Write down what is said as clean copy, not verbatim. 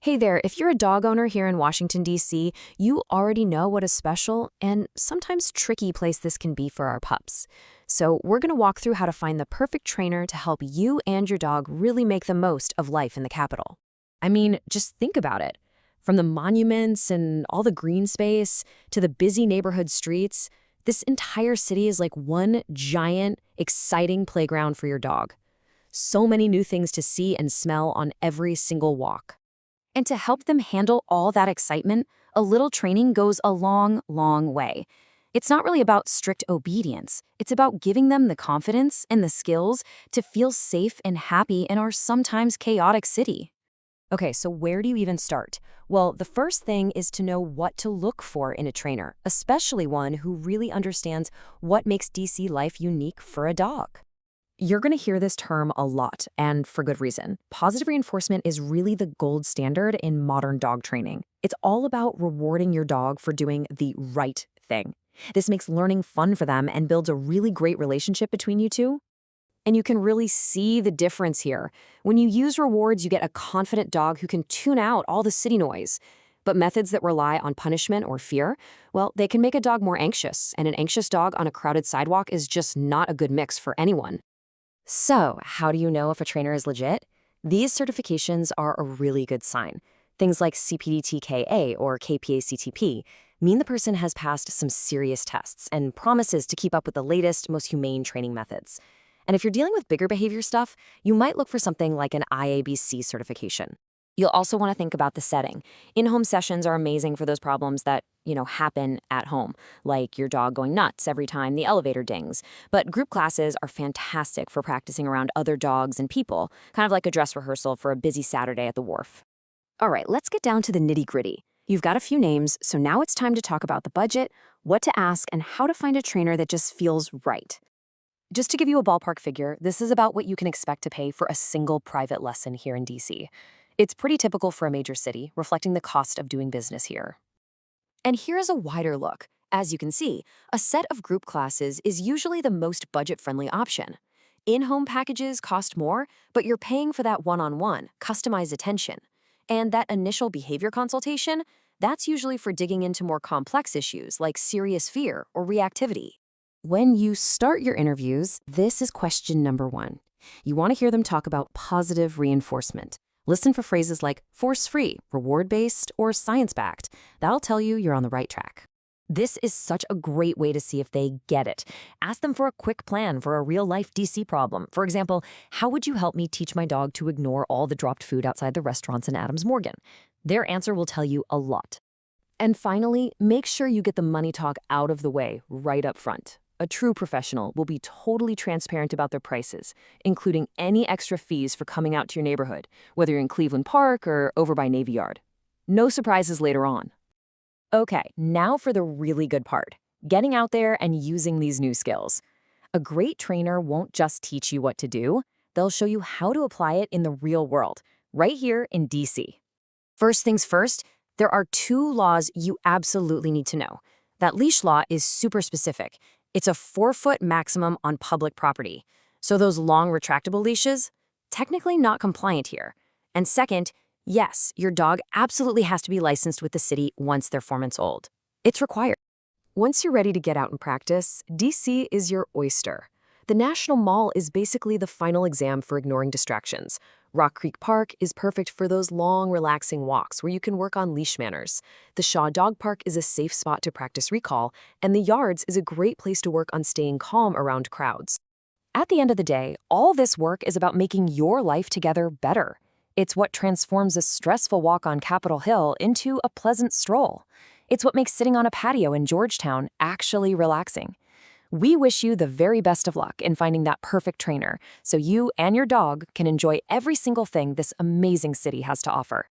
Hey there, if you're a dog owner here in Washington, D.C., you already know what a special and sometimes tricky place this can be for our pups. So, we're going to walk through how to find the perfect trainer to help you and your dog really make the most of life in the capital. I mean, just think about it. From the monuments and all the green space to the busy neighborhood streets, this entire city is like one giant, exciting playground for your dog. So many new things to see and smell on every single walk. And to help them handle all that excitement, a little training goes a long, long way. It's not really about strict obedience. It's about giving them the confidence and the skills to feel safe and happy in our sometimes chaotic city. Okay, so where do you even start? Well, the first thing is to know what to look for in a trainer, especially one who really understands what makes DC life unique for a dog. You're going to hear this term a lot, and for good reason. Positive reinforcement is really the gold standard in modern dog training. It's all about rewarding your dog for doing the right thing. This makes learning fun for them and builds a really great relationship between you two. And you can really see the difference here. When you use rewards, you get a confident dog who can tune out all the city noise. But methods that rely on punishment or fear, well, they can make a dog more anxious, and an anxious dog on a crowded sidewalk is just not a good mix for anyone. So, how do you know if a trainer is legit? These certifications are a really good sign. Things like CPD-TKA or KPA-CTP mean the person has passed some serious tests and promises to keep up with the latest, most humane training methods. And if you're dealing with bigger behavior stuff, you might look for something like an IABC certification. You'll also want to think about the setting. In-home sessions are amazing for those problems that, happen at home, like your dog going nuts every time the elevator dings. But group classes are fantastic for practicing around other dogs and people, kind of like a dress rehearsal for a busy Saturday at the wharf. All right, let's get down to the nitty-gritty. You've got a few names, so now it's time to talk about the budget, what to ask, and how to find a trainer that just feels right. Just to give you a ballpark figure, this is about what you can expect to pay for a single private lesson here in DC. It's pretty typical for a major city, reflecting the cost of doing business here. And here's a wider look. As you can see, a set of group classes is usually the most budget-friendly option. In-home packages cost more, but you're paying for that one-on-one, customized attention. And that initial behavior consultation, that's usually for digging into more complex issues like serious fear or reactivity. When you start your interviews, this is question number one. You want to hear them talk about positive reinforcement. Listen for phrases like force-free, reward-based, or science-backed. That'll tell you you're on the right track. This is such a great way to see if they get it. Ask them for a quick plan for a real-life DC problem. For example, how would you help me teach my dog to ignore all the dropped food outside the restaurants in Adams Morgan? Their answer will tell you a lot. And finally, make sure you get the money talk out of the way right up front. A true professional will be totally transparent about their prices, including any extra fees for coming out to your neighborhood, whether you're in Cleveland Park or over by Navy Yard. No surprises later on. Okay, now for the really good part, getting out there and using these new skills. A great trainer won't just teach you what to do, they'll show you how to apply it in the real world, right here in DC. First things first, there are two laws you absolutely need to know. That leash law is super specific. It's a 4-foot maximum on public property. So those long retractable leashes, technically not compliant here. And second, yes, your dog absolutely has to be licensed with the city once they're 4 months old. It's required. Once you're ready to get out and practice, DC is your oyster. The National Mall is basically the final exam for ignoring distractions. Rock Creek Park is perfect for those long, relaxing walks where you can work on leash manners. The Shaw Dog Park is a safe spot to practice recall, and the Yards is a great place to work on staying calm around crowds. At the end of the day, all this work is about making your life together better. It's what transforms a stressful walk on Capitol Hill into a pleasant stroll. It's what makes sitting on a patio in Georgetown actually relaxing. We wish you the very best of luck in finding that perfect trainer so you and your dog can enjoy every single thing this amazing city has to offer.